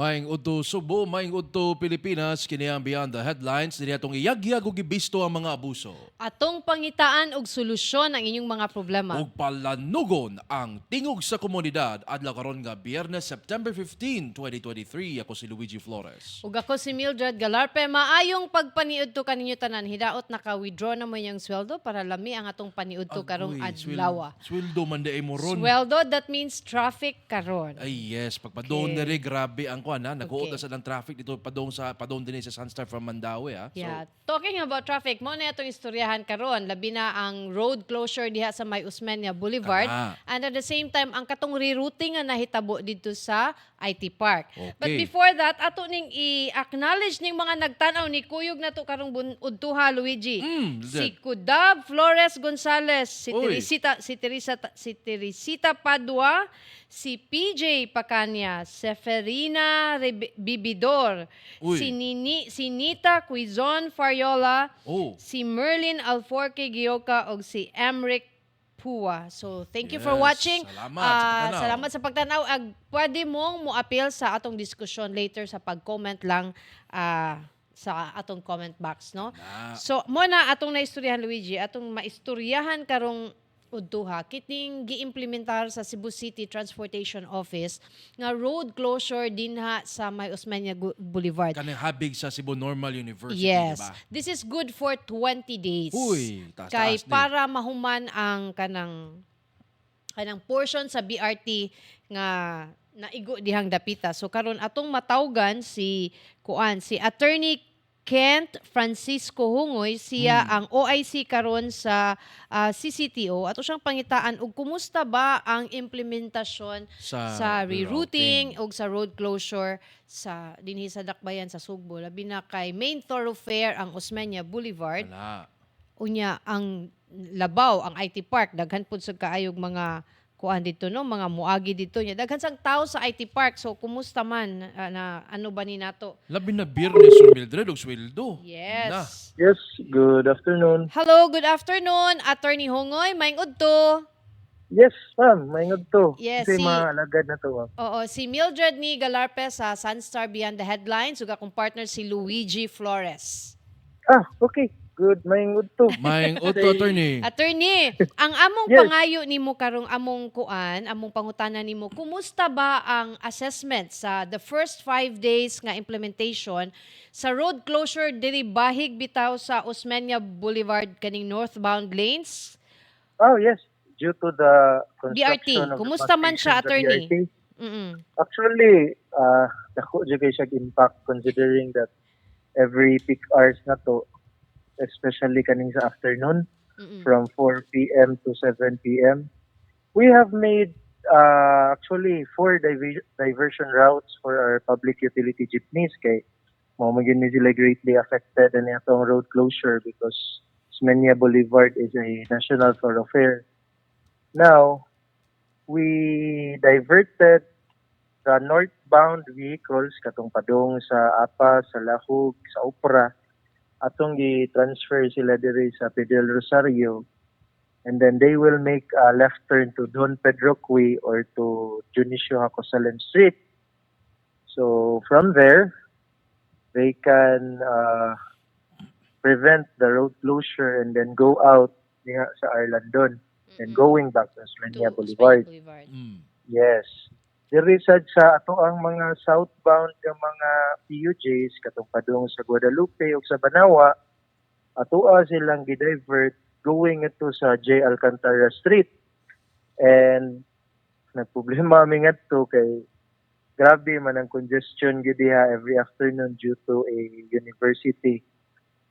Maing udto Subo, maing udto Pilipinas, kini ang Beyond the Headlines, diri atong iyagyag ug gibisto ang mga abuso. Atong pangitaan og solusyon ang inyong mga problema. Ug palanugon ang tingog sa komunidad adlaw karon nga Biyernes, September 15, 2023. Ako si Luigi Flores. Ug ako si Mildred Galarpe, maayong pagpaniudto kaninyo tanan. Hidaot naka-withdraw na mo yung sweldo para lami ang atong paniudto karong adlaw. Sweldo man day mo ron. Sweldo, that means traffic karon. Ay yes, pagpadong Okay. na rin, grabe ang kuan ha. Nag-uot na Okay. sa ng traffic dito padong din sa Sunstar from Mandaue ha. Yeah. Talking about traffic, mo na itong istoryahan karon, labi na ang road closure diha sa May Osmeña Boulevard. Tama. And at the same time, ang katong rerouting nga nahitabo dito sa IT Park. Okay. But before that, ato ning i-acknowledge ning mga nagtanaw ni Kuyog na to karong udtuha, Luigi. Si Kudab Flores Gonzales, Uy. si Teresita Padua, si PJ Pacanya, Seferina Bibidor, Uy. si Nita Quizon Fariola, Oh. si Merlin Alforque Gioca ug si Emric Pua. So, thank you for Yes. watching. Salamat sa pagtanaw. Salamat sa pagtanaw. Pwede mong mo-appeal sa atong diskusyon later sa pag-comment lang sa atong comment box, no? Na. So, mo na atong naistoryahan, Luigi, atong maistoryahan karong udtuha, kiting gi-implementar sa Cebu City Transportation Office nga road closure dinha sa May Osmeña Boulevard. Kanang habig sa Cebu Normal University, Yes. diba? This is good for 20 days. Uy, taas-taas Kay din. para mahuman ang kanang portion sa BRT nga naigo dihang dapita. So karon atong matawgan si Attorney Kent Francisco Hungoy, siya ang OIC karon sa CCTO. Ato siyang pangitaan og kumusta ba ang implementasyon sa rerouting og sa road closure sa dinhi sa Dakbayan sa Sugbo. Labi na kay main thoroughfare ang Osmeña Boulevard. Wala. Unya ang Labaw, ang IT Park, daghan pud sa kaayog mga kuan dito, no, mga muagi dito nya. Daghan sang tao sa IT Park. So kumusta man na ano ba ni nato? Labi na Biyernes o Mildred og sweldo. Yes. Na. Yes, good afternoon. Hello, good afternoon, Attorney Hongoy. Maing udto. Yes, ma'am, maingod to. Yes, Kasi si- mga alagad na to, ma'am. Oo, si Mildred ni Galarpe sa Sunstar Beyond the Headlines. Ug akong partner si Luigi Flores. Okay. Good, maingod to. Maing auto attorney. Attorney, ang among Yes. pangayo nimo karong among pangutana nimo, kumusta ba ang assessment sa the first 5 days nga implementation sa road closure diri bahig bitaw sa Osmeña Boulevard kaning northbound lanes? Oh, yes. Due to the BRT. construction of Kumusta the man fast siya, station sa attorney? BRT. Mm. Actually, dako jud kay siya impact considering that every peak hours na to, especially kaning sa afternoon, from 4 p.m. to 7 p.m. We have made actually 4 diversion routes for our public utility jeepneys kay mo magin ni sila greatly affected ani atong road closure because Osmeña Boulevard is a national thoroughfare. Now, we diverted the northbound vehicles katong padong sa Apa, sa Lahug, sa Opera atong gi-transfer sila diri sa Fidel Rosario, and then they will make a left turn to Don Pedro Cui or to Junicio Hacosalan Street. So from there, they can prevent the road closure and then go out diha sa Arlandon and going back to Osmeña Boulevard. Mm. Yes. Diri sad sa ato ang mga southbound nga mga PUJs katong padung sa Guadalupe ug sa Banawa, atoa silang gidivert going ito sa J. Alcantara Street. And nagproblema mi ngadto kay grabe man ang congestion gid diha every afternoon due to a university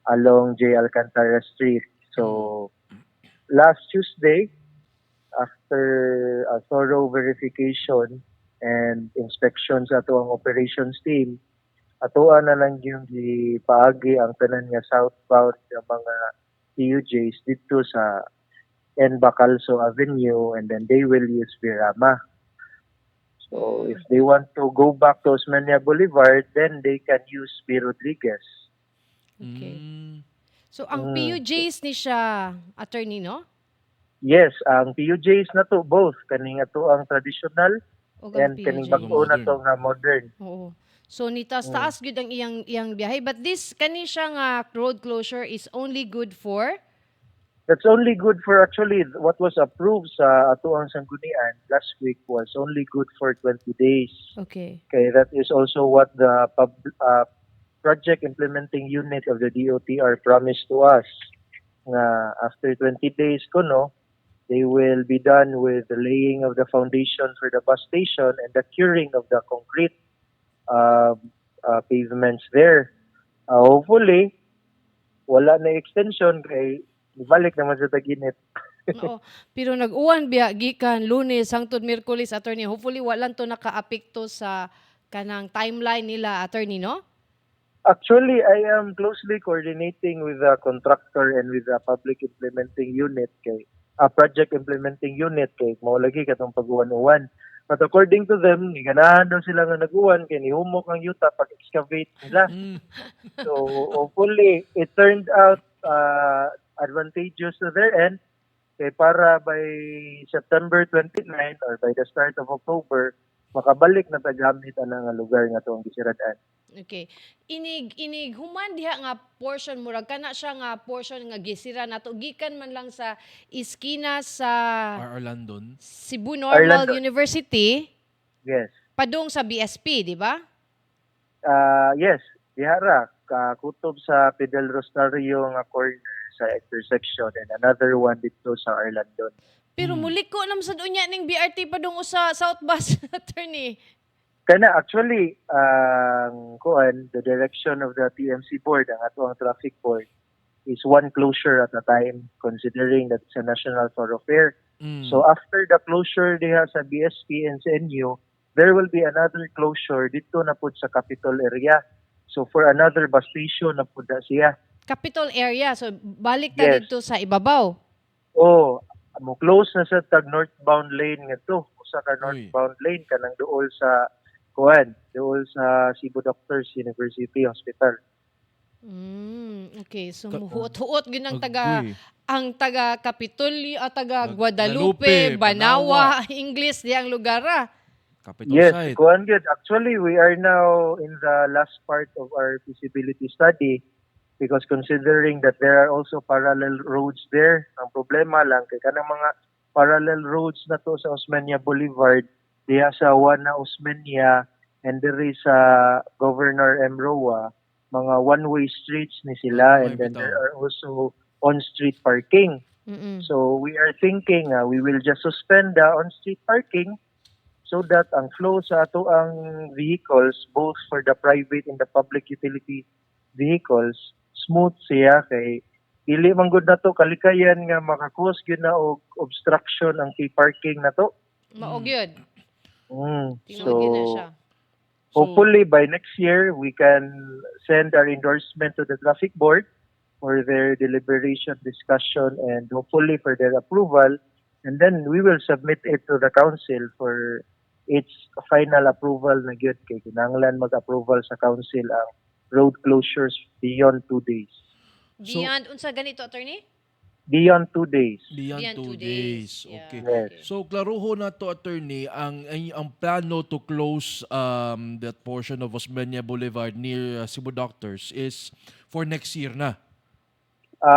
along J. Alcantara Street. So last Tuesday, after a thorough verification and inspection sa ato ang operations team, atoa na lang yung gipaagi ang tanan nga southbound nga mga PUJs dito sa N. Bacalso Avenue, and then they will use Virama. So if they want to go back to Osmeña Boulevard, then they can use P. Rodriguez. Okay. Mm. So ang PUJs ni siya, attorney, no? Yes, ang PUJs na to both kaning ato ang traditional O ang and kaning PUJ. bag-o na Modern. to nga modern. Oo. So nitas-taas gyud ang iyang biyahe, but this kani siya nga road closure is only good for That's only good for actually what was approved sa atuang sanggunian last week was only good for 20 days. okay. Okay, that is also what the project implementing unit of the DOTR promised to us. Nga after 20 days kuno, they will be done with the laying of the foundation for the bus station and the curing of the concrete pavements there. Hopefully, wala na extension kay balik naman sa tag-init. Oo. Pero nag-uwan biya gikan Lunes hangtod Miyerkules, attorney. Hopefully walan to nakaapekto sa kanang timeline nila, attorney, no? Actually, I am closely coordinating with the contractor and with the public implementing unit kay project implementing unit kay mao lagi katong pag-uwan-uwan. But according to them, ganahan daw sila nga nag-uwan kay nihumok ang yuta pag-excavate nila. So hopefully, it turned out advantageous to their end. Kay para by September 29 or by the start of October, makabalik na tagamit ang nga lugar nga to ang gisiradan. Okay. Inig human diha nga portion murag kana siya nga portion nga gisira nato gikan man lang sa iskina sa Orlandon. Cebu Normal Orlando. University Yes. padung sa BSP, di ba? Yes, dihara kutob sa Fidel Rosario nga corner sa intersection and another one dito sa Orlando. Pero muliko nam sad unya ning BRT padung sa South Bus, attorney. Kana actually ang the direction of the TMC board, ang ato ang traffic board is one closure at a time considering that it's a national thoroughfare. So after the closure diha sa BSP and sa NU, there will be another closure dito na pud sa Capitol area. So for another bus station na pud na siya. Capital area. So balik ta Yes. dito sa ibabaw. Oh, mo close na sa tag northbound lane nga to. Usa ka Uy. northbound lane kanang duol sa duol sa Cebu Doctors University Hospital. Okay. So Ka- muhuot-huot gyud ang Agboy. taga Kapitolyo at taga Guadalupe, Guadalupe, Banawa, English di ang lugar. Capital Yes, site. kuan good. Actually, we are now in the last part of our feasibility study because considering that there are also parallel roads there, ang problema lang kay kanang mga parallel roads na to sa Osmeña Boulevard, diha sa Juana Osmeña and there is Governor M. Roa, mga one-way streets ni sila and then bitaw. there are also on-street parking. Mm-mm. So we are thinking we will just suspend the on-street parking so that ang flow sa ato ang vehicles, both for the private and the public utility vehicles, smooth siya kay dili man gud na to kalikayan nga makakos gyud na og obstruction ang key parking na to. Mao gyud. So Tinuod gyud na siya. hopefully by next year we can send our endorsement to the traffic board for their deliberation, discussion, and hopefully for their approval. And then we will submit it to the council for its final approval na gyud kay kinahanglan mag-approval sa council ang road closures beyond 2 days. So- Beyond unsa ganito, attorney? Beyond 2 days. Beyond 2 days. Yeah, Okay. Yes. So klaruho na to, attorney, ang plano to close that portion of Osmeña Boulevard near Cebu Doctors is for next year na.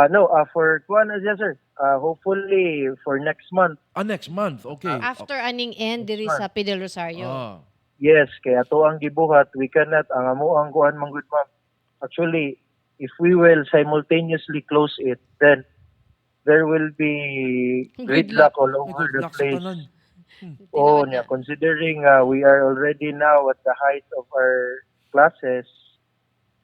No, for kuan yes sir. Hopefully for next month. Next month. Okay. After aning end diri sa Fidel Rosario. Yes, kaya ato ang gibuhat we cannot ang amo ang kuan man gud ma'am. Actually, if we will simultaneously close it, then there will be gridlock all over the Gridlock sa place. tanan. Oh, Tinuod na. considering we are already now at the height of our classes.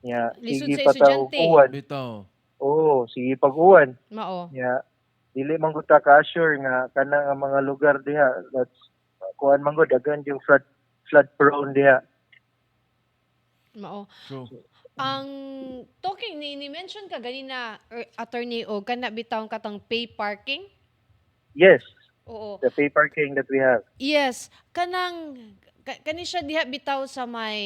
Yeah, Lisod sige sa pa ta estudyante. uwan. Bitaw. Oh, sige pag-uwan. Mao. Yeah. Dili man gud ta ka-assure nga kana nga mga lugar diha that's kuan man gud daghan yung flood prone diha. Mao. True. Ang talking ni mention ka ganina attorney o kana bitaw katong pay parking? Yes, Oo. the pay parking that we have. Yes, kanang kani siya diha bitaw sa may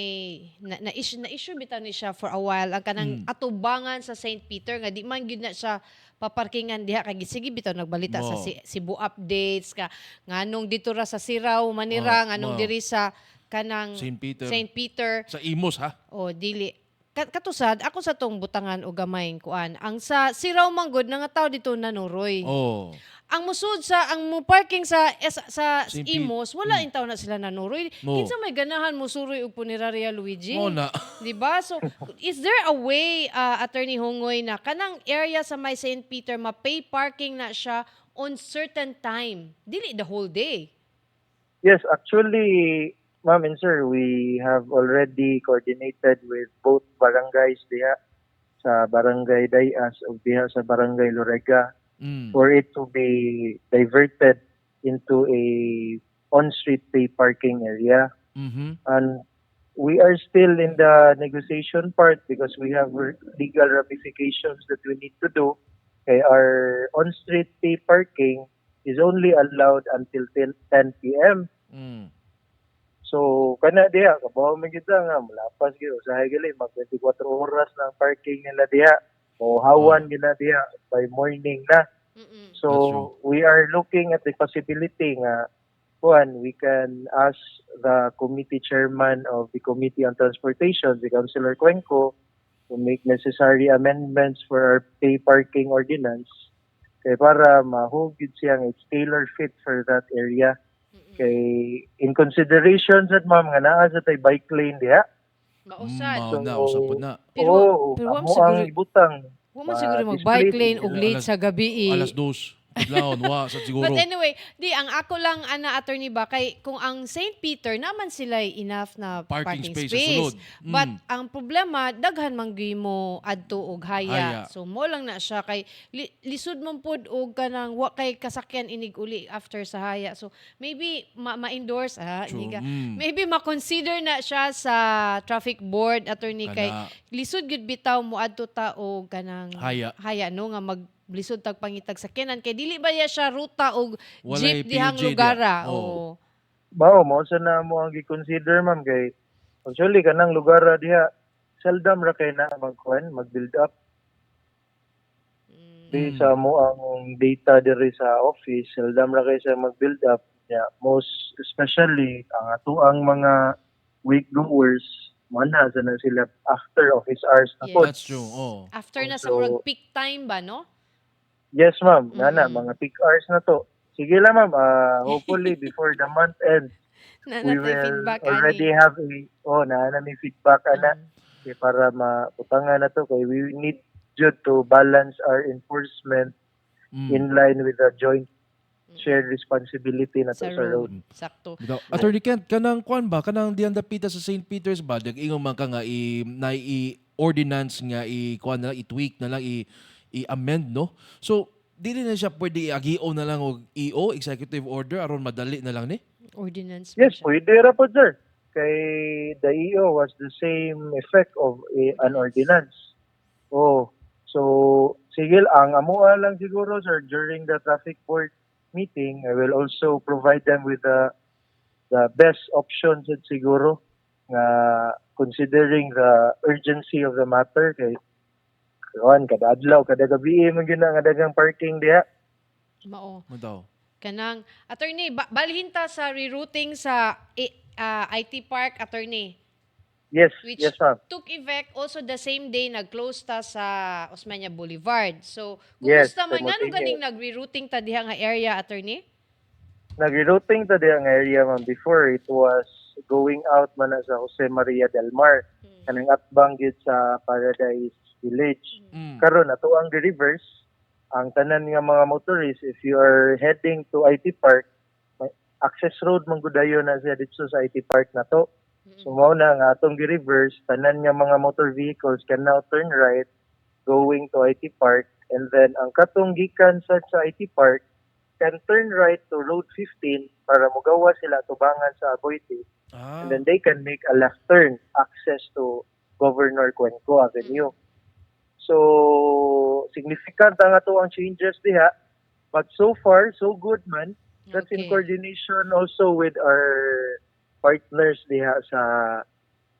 na issue bitaw ni siya for a while ang kanang atubangan sa St. Peter nga di man gyud na siya paparkingan diha kay sige bitaw nagbalita sa Mo. Cebu updates ka nganong dito ra sa Siraw Manira nganong Mo. diri sa kanang St. Peter. St. Peter Sa Imus, ha? o dili katusad ako sa tong butangan o gamayng kuan ang sa Siraw Manggod nga tao dito nanuroy. Oh. Ang musud sa ang mo parking sa St. Imos wala in taon na sila nanuroy. No. Kinsa may ganahan mo suroy og puneraria Luigi? Oo na. Di ba? So, is there a way, Attorney Hongoy, na kanang area sa may St. Peter, ma-pay parking na siya on certain time? Dili the whole day. Yes, actually, ma'am and sir, we have already coordinated with both barangays diha sa Barangay Dayas o diha sa Barangay Lorega for it to be diverted into a on-street pay parking area. Mhm. And we are still in the negotiation part because we have legal ramifications that we need to do. Okay, our on-street pay parking is only allowed until 10 p.m. Mm. So, kana diha, kabaw man kita nga, malapas gyud usahay gali, mag 24 oras na ang parking nila diha. O hawan gina diha by morning na. Mm-mm. That's So, true. we are looking at the possibility nga, one, we can ask the committee chairman of the Committee on Transportation, the Councilor Cuenco, to make necessary amendments for our pay parking ordinance kay para mahugid siya nga it's tailor fit for that area. Kay in consideration sa ma'am nga naa sa tay bike lane diha. Mausad. Mao na, usap po na. Pero wa amo mo siguro- ang ibutang. Wa man siguro ma-display mag-bike lane og nila. late sa gabi. Alas 2. Biglaon, wa, sa siguro. But anyway, ang ako lang, attorney ba, kay kung ang St. Peter, naman sila enough na Parking parking space sa space. sulod. But ang problema, daghan manggi mo adto og haya. Haya. So mo lang na siya kay lisod man pod og kanang wa kay kasakyan inig uli after sa haya. So maybe ma-endorse True. niga. Mm. Maybe ma-consider na siya sa traffic board attorney kay Kana. lisod gud bitaw mo adto ta og kanang Haya. no nga lisod tag pangitag sakyanan kay dili ba ya siya ruta og Walay jeep dihang PUJ lugara. diha. Oo. Mao mo sa na mo ang gi-consider ma'am kay actually kanang lugar diha seldom ra kay na mag-build up di sa mo ang data diri sa office seldom ra kay sa mag-build up yeah, most especially ang ato ang mga week goers mana sa na sila after office hours na Yes. pod. That's true. Oh. After na sa So- murag peak time ba no? Yes ma'am, nana Mm-mm. mga peak hours na to. Sige lang ma'am, hopefully before the month end Na we natay will feedback already ani. have na may feedback ana. Mm. Okay, para maputangan na to kay we need jud to balance our enforcement in line with the joint shared responsibility na to Sa sa road. road. Sakto. Bitaw. Attorney Kent, kanang kwan ba? Kanang diyan dapita sa St. Peter's ba? Dag-ingon man ka nga ordinance nga kwan na lang, i-tweak na lang, i-amend, no? So, dili na siya pwede i-agio na lang o EO, executive order, aron madali na lang ni? Ordinance Yes, ba siya? pwede ra po sir. Kay the EO was the same effect of an ordinance. Oh, so sige ang amuha lang siguro sir during the traffic board meeting, I will also provide them with the best options at siguro nga considering the urgency of the matter kay kada adlaw kada gabi man gyud nga daghang parking diha. Mao. Bitaw. Kanang attorney balhin ta sa rerouting sa IT Park attorney. Yes, Which yes ma'am. took effect also the same day nag-close ta sa Osmeña Boulevard. So, Yes, kumusta man ngano simultaneous. ganing nag-rerouting ta diha nga area attorney? Nag-rerouting ta diha nga area ma'am. Before it was going out man na sa Jose Maria del Mar. Kanang atbang gyud sa Paradise Village. Mm. Karon ato ang reverse ang tanan nga mga motorists if you are heading to IT Park, may access road man gud ayon na siya dito sa IT Park na to. So mao na nga atong gi-reverse tanan nga mga motor vehicles can now turn right going to IT Park and then ang katong gikan sa IT Park can turn right to Road 15 para mogawa sila tubangan sa Aboite Ah. and then they can make a left turn access to Governor Cuenco Avenue. So significant ang ato ang changes diha but so far so good man. That's in Okay. coordination also with our partners diha sa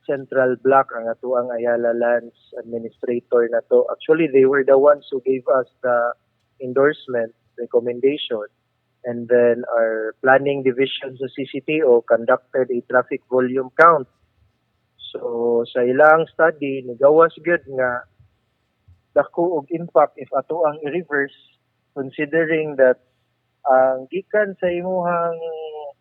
Central Block, ang ato ang Ayala Lands Administrator na to. Actually, they were the ones who gave us the endorsement, recommendation. And then our planning division sa CCTO conducted a traffic volume count. So sa ilang study, nigawas gyud nga dako og impact if ato ang i-reverse, considering that ang gikan sa imuhang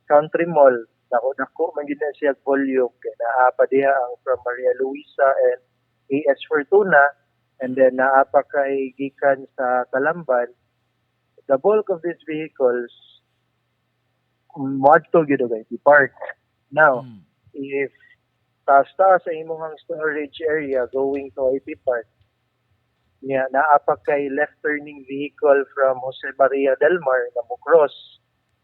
country mall, dako man gyud na siya volume kay naa pa diha ang from Maria Luisa and AS Fortuna, and then naa pa kay gikan sa Talamban. The bulk of these vehicles moadto gyud og IT Park. Now, Mm. if taas-taas sa imuhang storage area going to IT Park, niya naa pa kay left turning vehicle from Jose Maria del Mar na mo cross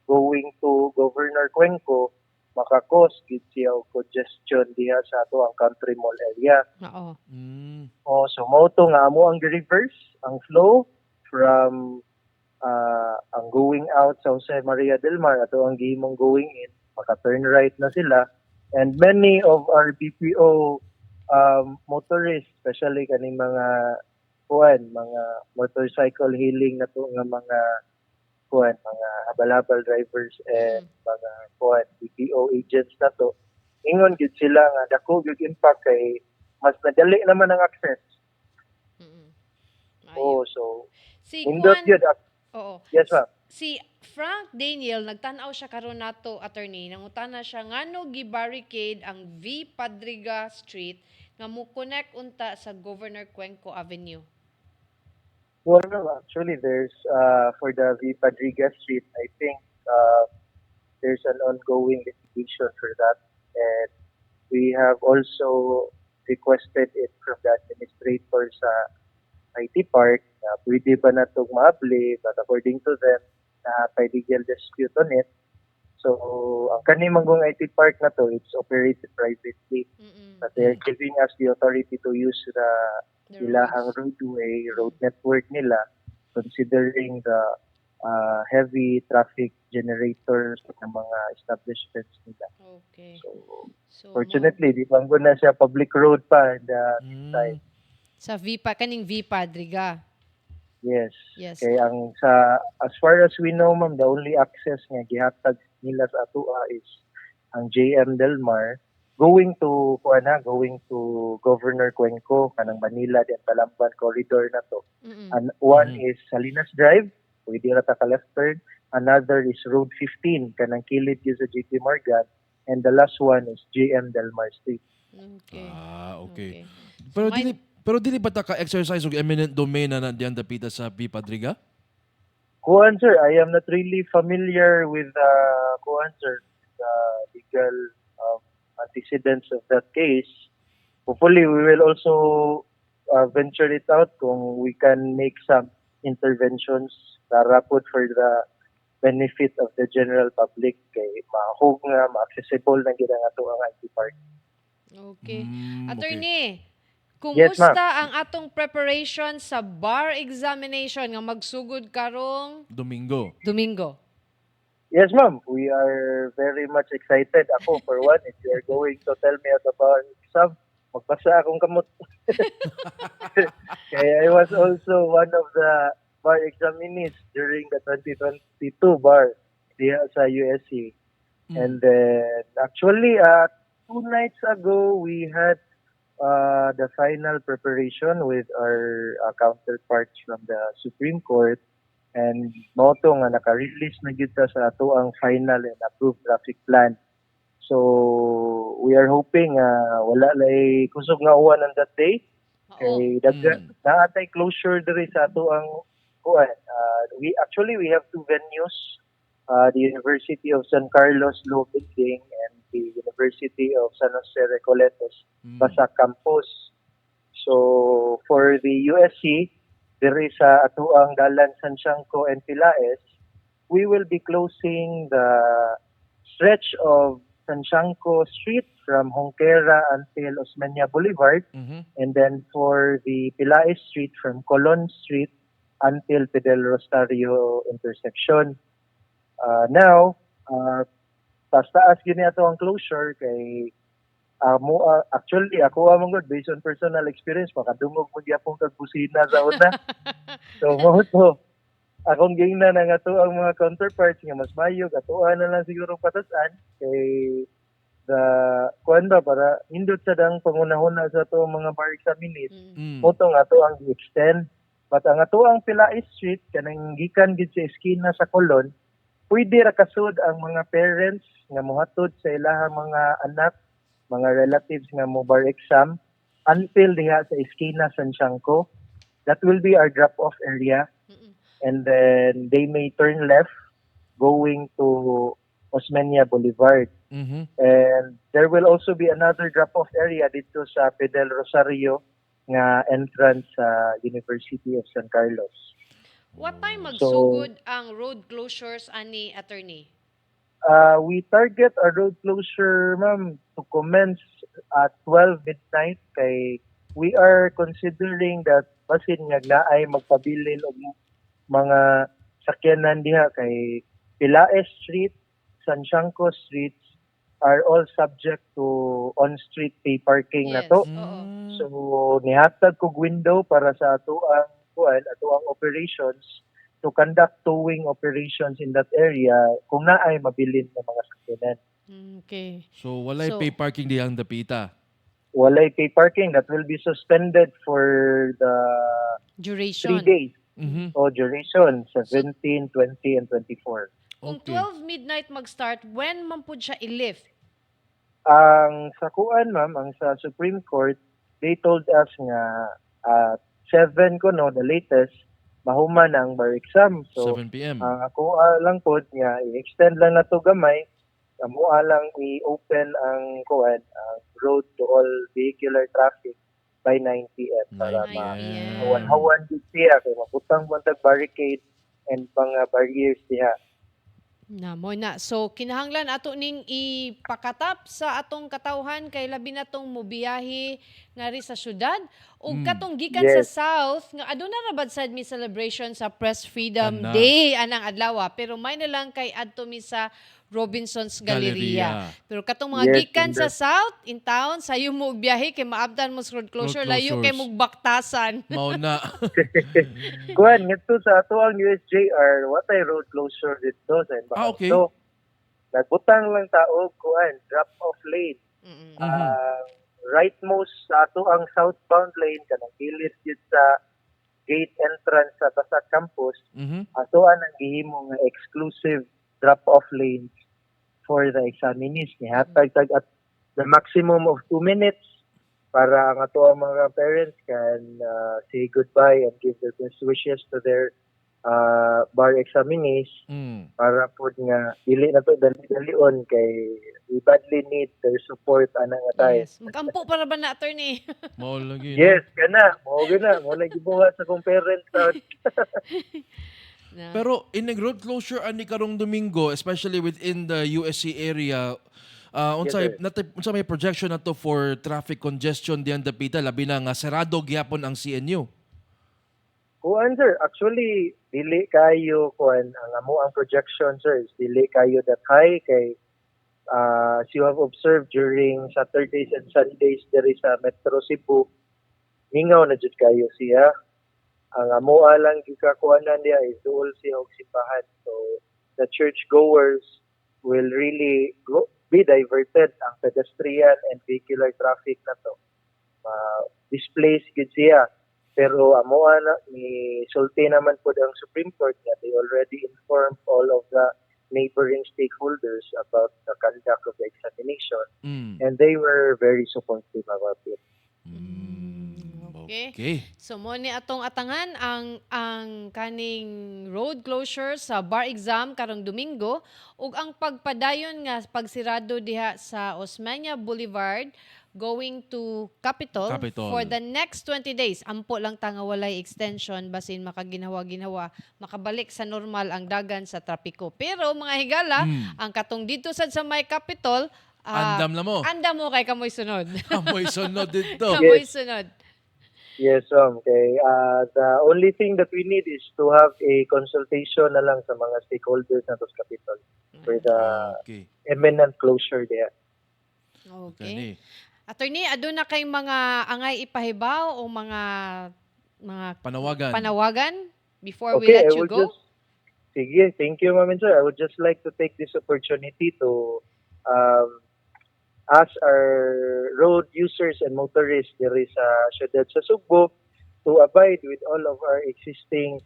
going to Governor Cuenco, makakos gid siya og congestion diha sa ato ang country mall area. Oo. Mm. So mo to nga amo ang reverse ang flow from ang going out sa Jose Maria del Mar ato ang gihimong going in, maka-turn right na sila. And many of our BPO motorists, especially kaning mga motorcycle hailing na to nga mga mga habal-habal drivers and mga BPO agents na to, ingon gid sila nga dako gyud impact kay mas nadali naman ang access. Mm. Oh, Ayun. so Si indot Juan, gyud. oo. Yes, ma'am. Si Frank Daniel nagtan-aw siya karon nato, attorney, nangutana siya ngano gi-barricade ang V Padriga Street nga mo connect unta sa Governor Cuenco Avenue. Well, no, actually, there's for the V. Padriga Street, I think there's an ongoing litigation for that, and we have also requested it from the administrator sa IT Park. Pwede ba na itong maabli, but according to them, na legal dispute on it. So, ang kanimang IT Park na to, it's operated privately, Mm-mm. but they're giving us the authority to use the The ilahang roads. roadway, road network nila, considering the heavy traffic generators ng mga establishments nila. Okay. So, So, fortunately, di banggo na siya public road pa and Mm. sa kaning V Padriga. yes. Yes. Kaya as far as we know, ma'am, the only access nga gihatag nila sa atua is ang JM Del Mar going to Governor Cuenco kanang Manila din Talamban corridor na to. Mm-mm. And one Mhm. is Salinas Drive, pwede ra ta ka left turn. Another is Road 15, kanang kilid gyud sa JP Morgan. And the last one is JM Del Mar Street. Okay. Okay. Okay. Pero So, dili ba ta ka-exercise og eminent domain na diyan dapita sa V Padriga? Kuan sir, I am not really familiar with the legal antecedents of that case. Hopefully, we will also venture it out kung we can make some interventions para po for the benefit of the general public kay mahog nga ma-accessible na gid ang ato ang IT Park. okay. Okay. Attorney, Yes, ma'am. kumusta ang atong preparation sa bar examination nga magsugod karong Domingo. Domingo? Yes, ma'am. We are very much excited. Ako, for one, if you are going to tell me about exam, magbasa akong kamot. Kaya I was also one of the bar examinees during the 2022 bar diya sa USC. And then, actually, 2 nights ago, we had the final preparation with our counterparts from the Supreme Court. And moto nga naka-release na gyud ta sa ato ang final and approved traffic plan. So we are hoping wala lay kusog nga uwan on that day. Oo. Kay naatay closure diri sa ato ang kuan. We have 2 venues, the University of San Carlos Law Building and the University of San Jose Recoletos Basa Campus. So for the USC, diri sa ato ang dalan Santiago and Pilaes, we will be closing the stretch of Santiago Street from Jonquera until Osmeña Boulevard, Mhm. and then for the Pilaes Street from Colon Street until Fidel Rosario intersection. Now, taas gini ato ang closure kay actually ako among god based on personal experience makadungog mo gyapon kag busina sa una. So mo to akong gingnan na nga to ang mga counterparts nga mas mayog atuan na lang siguro patasan kay the kuan ba para nindot sa dang pangunahuna sa to mga bar examinees moto nga to ang extend but ang ato ang Pilais Street kanang gikan gid sa eskina sa Colon pwede ra kasud ang mga parents nga mohatod sa ilahang mga anak mga relatives nga mo bar exam until diha sa eskina San Siangco. That will be our drop-off area. And then they may turn left going to Osmeña Boulevard. Mhm. And there will also be another drop-off area dito sa Fidel Rosario nga entrance sa University of San Carlos. What time So, magsugod ang road closures ani attorney? we target our road closure, ma'am, to commence at 12 midnight kay we are considering that basin nga naay magpabilin og mga sakyanan diha kay Pilaes Street, San Siangco Streets are all subject to on-street pay parking na Yes. to. Oo. So nihatag kog window para sa ato ang operations to conduct towing operations in that area kung naay mabilin nga mga sakyanan. Okay. So walay So- pay parking diyang dapita. Walay pay parking that will be suspended for the Duration. 3 days Mhm. o duration, 17, 20, and 24. Kung Okay. 12 midnight mag-start, when man pud siya i-lift? Ang sa kuan, ma'am, ang sa Supreme Court, they told us nga 7 ko no, the latest, mahuman ang bar exam. So, 7 p.m. ang ako lang po nga, i-extend lang na to gamay, amo lang i-open ang kuan, ang road to all vehicular traffic by 9 p.m. para 9 ma p.m. hawan-hawan din siya kay mabutang buntag barricade and mga barriers diha. Na mo na. So kinahanglan ato ning ipakatap sa atong katawhan kay labi na tong mobiyahe nga ri sa syudad ug katong gikan sa Yes. south nga aduna ra bad sad mi celebration sa Press Freedom Ana. Day anang adlaw pero may na lang kay adto mi sa Robinson's Galleria. Galleria. Pero katong mga Yes, gikan in sa that- south in town sayo mo og biyahe kay maabdan mo sa road closure Road layo kay closures. mo baktasan. Mao na. Kuan ngadto sa ato ang USJR, what ay road closure dito sa Embakado. Okay. So, nagbutang lang tao kuan, drop off lane. Mm-mm. Rightmost sa ato ang southbound lane kanang gilid gid sa gate entrance sa Basak campus, Mhm. ato ang gihimo nga exclusive drop off lanes for the examinees. Nihatag tag at the maximum of 2 minutes para ang ato ang mga parents can say goodbye and give their best wishes to their bar examinees Mm. para po nga dili na to dali-dalion kay we badly need their support anang atay. Yes. Magampo para ba na attorney? Mao lagi. Yes, kana. Mo lagi buhat sa kong parents out. Na. Pero in road closure ani karong Domingo, especially within the USC area, unsay unsa may projection nato for traffic congestion diyan dapita labi na nga serado gyapon ang CNU. Kuan sir, actually dili kayo kuan ang amo ang projection sir is dili kayo that high kay as you have observed during Saturdays and Sundays there is sa Metro Cebu mingaw na jud kayo siya. Ang amo lang gikakuanan niya is duol siya og simbahan. So the church goers will really be diverted ang pedestrian and vehicular traffic na to. Displace gid siya. Pero amo na ni sulti naman po ang Supreme Court nga they already informed all of the neighboring stakeholders about the conduct of the examination Mm. and they were very supportive about it. Okay. Okay. So mo ni atong atangan ang kaning road closure sa bar exam karong Domingo ug ang pagpadayon nga pagsirado diha sa Osmeña Boulevard going to Capitol for the next 20 days. Ampo lang ta nga walay extension basin makaginawa-ginawa makabalik sa normal ang dagan sa trapiko. Pero mga higala, ang katong dito sad sa may Capitol, Andam na mo. andam mo kay kamoy sunod. Amoy sunod dito. Kamoy sunod. Yes, okay. The only thing that we need is to have a consultation na lang sa mga stakeholders na sa Capitol for the Okay. imminent closure there. Okay. Attorney, aduna kay mga angay ipahibaw o mga Panawagan. panawagan before we Okay, let I you will go? Sige, thank you, Ma'am and Sir. I would just like to take this opportunity to um, ask our road users and motorists there is sa syudad sa Sugbo to abide with all of our existing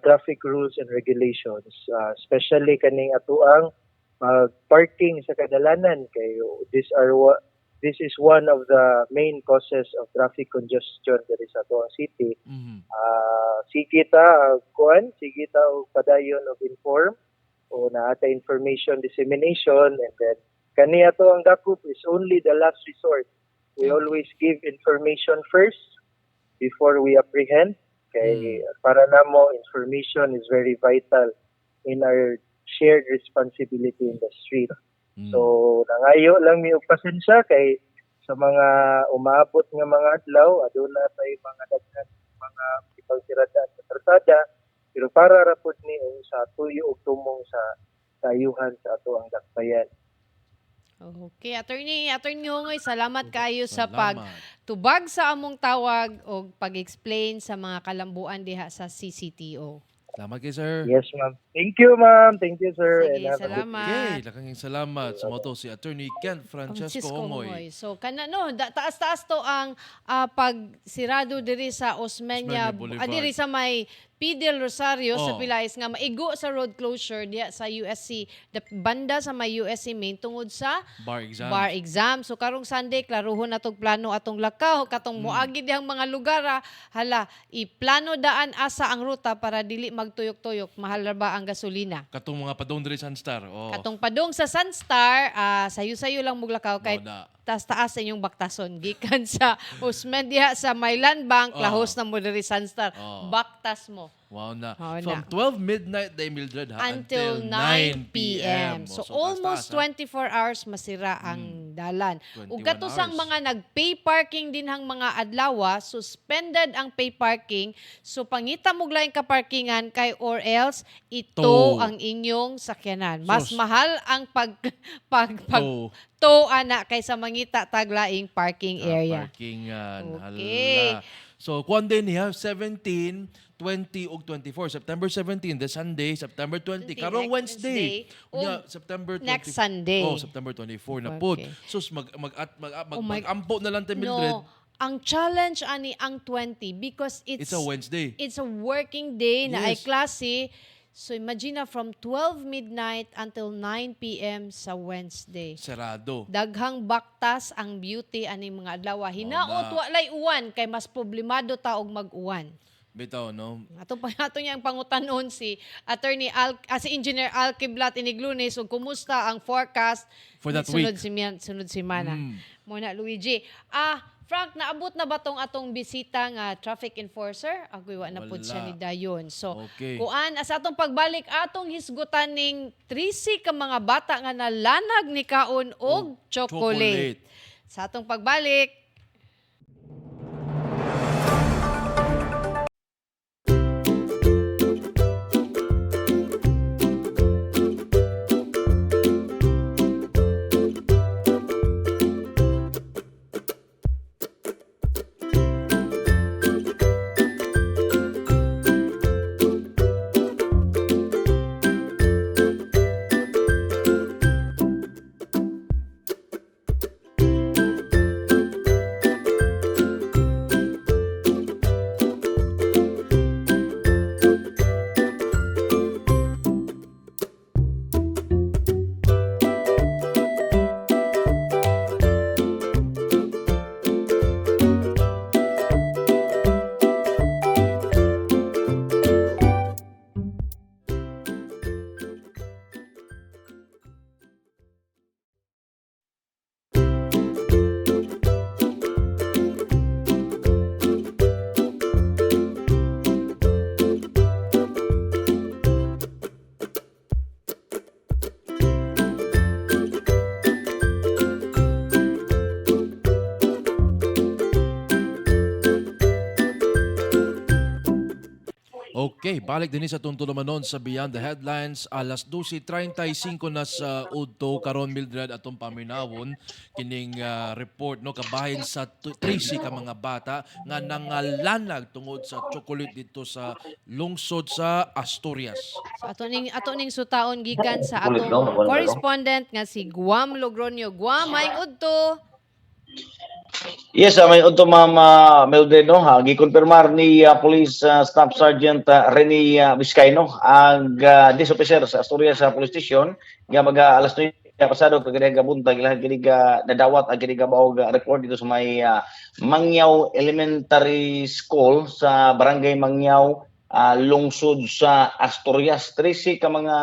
traffic rules and regulations, especially kaning atuang parking sa kadalanan kay this is one of the main causes of traffic congestion there is atuang city. Mhm. Sige ta sige ta og padayon of inform o naata information dissemination, and then kani ato ang dakop is only the last resort. We always give information first before we apprehend. Kay para namo information is very vital in our shared responsibility in the street. Mm. So nangayo lang mi og pasensya kay sa mga umaabot nga mga adlaw aduna tay mga daghan mga ipagsiradaan sa kalsada, pero para ra pud ni sa tuyo ug tumong sa kayuhan sa ato ang dakbayan. Okay, Attorney Hongoy, salamat kayo sa Salamat. pagtubag sa among tawag o pag-explain sa mga kalambuan diha sa CCTO. Salamat kay sir. Yes, ma'am. Thank you, ma'am. Thank you, sir. Sige, And have a good salamat. Okay, lakang salamat sa moto si Attorney Ken Francesco Hongoy. So kana no, taas-taas to ang pagsirado diri sa Osmeña, Osmeña Boulevard. diri sa may P. Del Rosario sa Oh. Pilais nga maigo sa road closure diya sa USC, banda sa may USC main tungod sa Bar exam. bar exam. So karong Sunday klaruhon atong plano atong lakaw katong moagi dihang mga lugar hala iplano daan asa ang ruta para dili magtuyok-tuyok mahal ra ba ang gasolina. Katong mga padong diri Sunstar. Oh. Katong padong sa Sunstar, sayo-sayo lang muglakaw kay Mao na. taas sa inyong baktason gikan sa Usmed diha sa Mayland Bank, Oh. lahos na mo diri Sunstar. Oh. Baktas mo. Wow na. Mao From na. 12 midnight day Mildred ha, Until 9 p.m. Oh, So, almost taas-taas, ha? 24 hours masira ang dalan. 21 Ug katusang hours. mga nag-pay parking din hang mga adlawa, suspended ang pay parking. So pangita mo laing ka parkingan kay or else ito Tow. ang inyong sakyanan. Mas Sus. mahal ang pag So, tow ana kaysa mangita taglaing parking area. parkingan. Okay. Hala. So, kuan din niya, 17, 20 ug 24. September 17, the Sunday. September 20, 20, karong next Wednesday. Wednesday. Nya, September 24. next Sunday. Oh, September 24 na pod. Okay. Sus, Oh my- mag-ampo na lang tayo, Mildred. No, ang challenge ani ang 20 because It's a Wednesday. it's a working day na ay Yes. klase. So imagine na from 12 midnight until 9 p.m. sa Wednesday. Sarado. Daghang baktas ang beauty ani mga adlaw. Hinaot na. walay uwan kay mas problemado ta og mag-uwan. Bitaw, no? Ato niyang pangutanon si si Engineer Al Kiblat Iniglunes ug kumusta ang forecast For that sunod week. sunod semana. Mm. Muna Luigi. Frank, naabot na ba tong atong bisita nga traffic enforcer? Agoy wa na pud siya Wala. ni dayon. So, Okay. kuan sa atong pagbalik atong hisgutan ning 3C ka mga bata nga nalanag ni kaon og chocolate. Sa atong pagbalik, Okay, balik din sa tunto naman nun sa Beyond the Headlines. Alas 12:35 na sa Udto, karon Mildred atong paminawon kining report no kabahin sa 13 ka mga bata nga nangalanag tungod sa chocolate dito sa lungsod sa Asturias. So ato ning sutaon gikan sa atong correspondent nga si Guam Logronio. Guam, maayong udto. Yes, may unto Ma'am Mildred, no, gikonfirmar ni Police Staff Sergeant Rene Vizcaino ang this officer sa Asturias Police Station nga alas 9 pasado kaganaga buntag ilang kini nadawat ang kini maog report dito sa may Mangyaw Elementary School sa Barangay Mangyaw, lungsod sa Asturias. 13 ka mga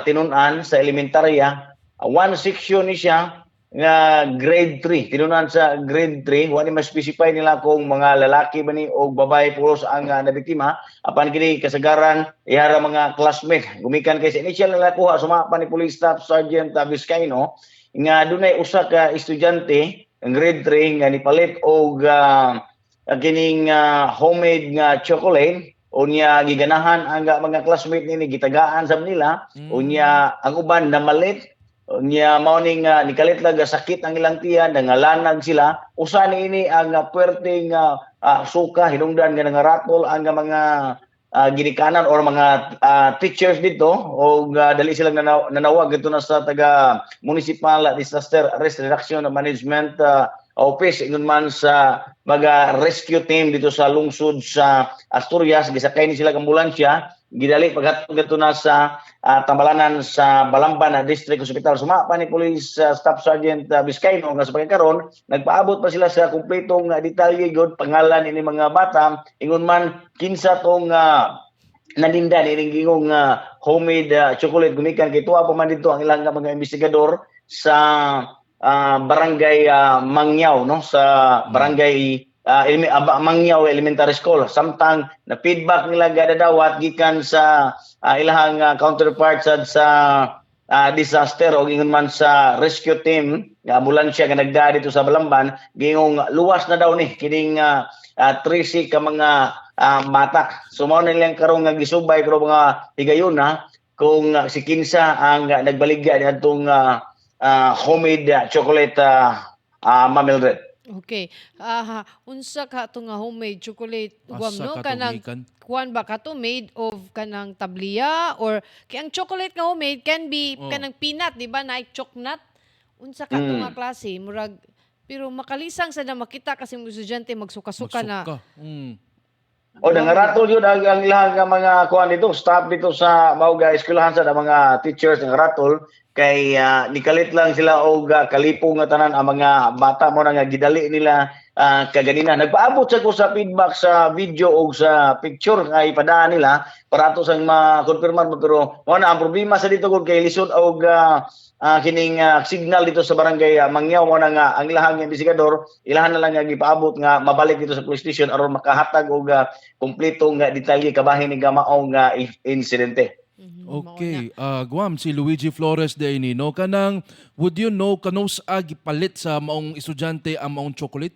tinun-an sa elementarya, one section ni siya nga grade 3, tinunan sa grade 3, wala ma-specify nila kung mga lalaki ba ni o babae pulos ang nabiktima. Apan kini kasagaran ihara mga classmate gumikan kay sa initial nila kuha sumapa ni Police Staff Sergeant Vizcaino nga dunay usa ka estudyante ang grade 3 nga nipalit og kining homemade nga chocolate. Unya giganahan ang mga classmate nini gitagaan sa nila. Unya ang uban namalit. Unya mao ning nikalit lang sakit ang ilang tiyan, nangalanag sila. Usa niini ang puwerteng suka hinungdan nga nangaratol ang mga ginikanan or mga teachers dito o dali silang nanawag ito na sa taga Municipal Disaster Risk Reduction Management Office ingon man sa mga rescue team dito sa lungsod sa Asturias. Gisakay ni sila ng ambulansya, gidali paghatod dito na sa tambalanan sa Balamban District Hospital. Sumapa ni Police Staff Sergeant Vizcaino nga sa pagkakaroon, nagpaabot pa sila sa kumpletong detalye gud pangalan ini mga bata, ingon man kinsa tong naninda ni gingong homemade chocolate gumikan kay tuwa pa man dito ang ilang mga investigador sa barangay Mangyaw, no, sa barangay Mangyaw Elementary School. Samtang na feedback nila gadadawat gikan sa ilahang counterpart sa disaster o gingon man sa rescue team nga ambulansya nga nagda dito sa Balamban, gingong luwas na daw ni kining 13 ka mga mata. So mao nilang karong nga gisubay pero mga higayuna kung si kinsa ang nagbaligya niadtong homemade chocolate, Ma'am Mildred. Okay. Unsa ka to nga homemade chocolate, Guam, Asa no? ka Kanang tugikan? kuan ba ka to made of kanang tablia or kay ang chocolate nga homemade can be kanang peanut, di ba? Na chocolate. Unsa ka to nga klase, murag pero makalisang sa na makita kasi mga estudyante magsuka-suka na. Magsuka. O nangaratol yun ang ilang mga kuan dito, staff dito sa Mauga eskwelahan sa mga teachers nangaratol kay nikalit lang sila og kalipo nga tanan ang mga bata mo na nga gidali nila kaganina. Nagpaabot sa ko sa feedback sa video o sa picture nga ipadaan nila para ato sang ma-confirmar mo, pero mo na ang problema sa dito kung kay lisod og kining signal dito sa barangay Mangyaw mo na nga ang ilahang investigador ilahan na lang nga gipaabot nga mabalik dito sa police station aron makahatag og kumpleto nga detalye kabahin ni gamaong insidente. Okay, Guam, si Luigi Flores de Inino, kanang, would you know, kanong palit sa maong estudyante ang maong chocolate?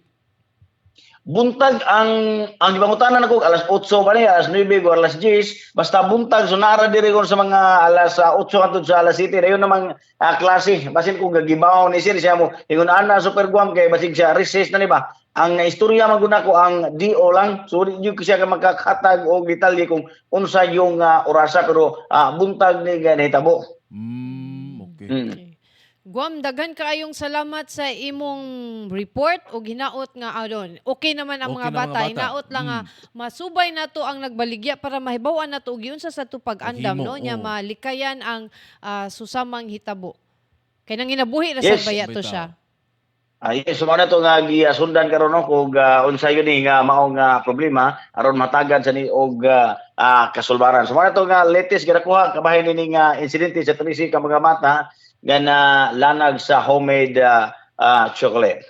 Buntag ang gibangutanan ako alas 8 ba niya, alas 9 o alas 10, basta buntag so nara diri kon sa mga alas 8 hangtod sa alas 7 dayon namang klase basin kung gagibaw ni siya mo ingon ana super Guam kay basig siya recess na ni ba. Ang istorya maguna ko ang DO lang, so di ko siya makakatag og detalye kung unsa yung orasa pero buntag ni ganitabo. Okay. Okay. Guam, daghan kaayong salamat sa imong report o hinaot nga adon. Okay naman ang Okay mga na mga bata. bata. Hinaot lang nga masubay na to ang nagbaligya para mahibawan na to og giunsa sa to pag-andam, Paghimo, no, nya oo. malikayan ang susamang hitabo. Kay nang ginabuhi ra sa Yes. baya to Bitaw. siya. Yes, sumao na to nga gisundan karon no kung unsa yun nga maong problema aron matagan sa ni og kasulbaran. Sumao na to nga latest ginakuha kabahin ni nga insidente sa 13 ka mga mata nga lanag sa homemade chocolate.